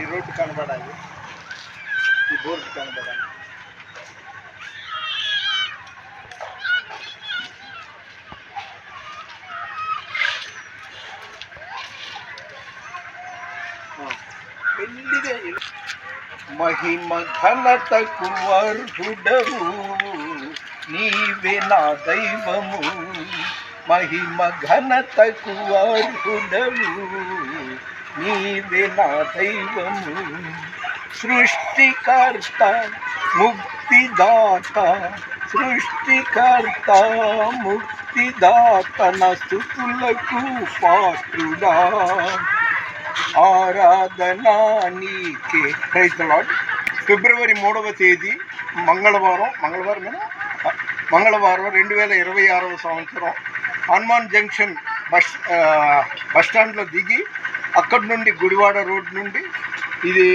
ఈ రోడ్డు కనబడాలి, ఈ బోర్డు కనబడాలి. మహిమ ఘనతకు అర్హుడవు నీవే నా దైవము, మహిమ ఘనతకు అర్హుడవు నీవే నా దైవము. సృష్టికర్త ముక్తిదాత, సృష్టికర్త ముక్తిదాత నా స్తుతులకు పాత్రుడా, ఆరాధనా నీకే. Praise the lord. ఫిబ్రవరి 3వ తేదీ మంగళవారం 2026 సంవత్సరం హనుమాన్ జంక్షన్ బస్టాండ్లో దిగి అక్కడి నుండి గుడివాడ రోడ్ నుండి ఇది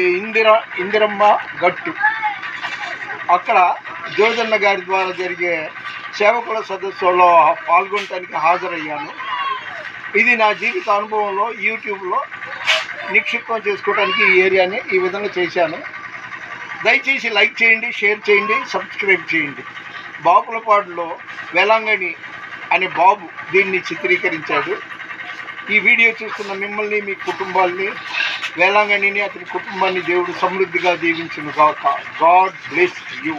ఇందిరమ్మ గట్టు, అక్కడ జోజన్న గారి ద్వారా జరిగే సేవకుల సదస్సులో పాల్గొనడానికి హాజరయ్యాను. ఇది నా జీవిత అనుభవంలో యూట్యూబ్లో నిక్షిప్తం చేసుకోవడానికి ఈ ఏరియాని ఈ విధంగా చేశాను. దయచేసి లైక్ చేయండి, షేర్ చేయండి, సబ్స్క్రైబ్ చేయండి. బాపులపాడులో వేలాంగణి అనే బాబు దీన్ని చిత్రీకరించాడు. ఈ వీడియో చూస్తున్న మిమ్మల్ని, మీ కుటుంబాల్ని, వేలాంగణిని, అతని కుటుంబాన్ని దేవుడు సమృద్ధిగా దీవించును గాక. God bless you.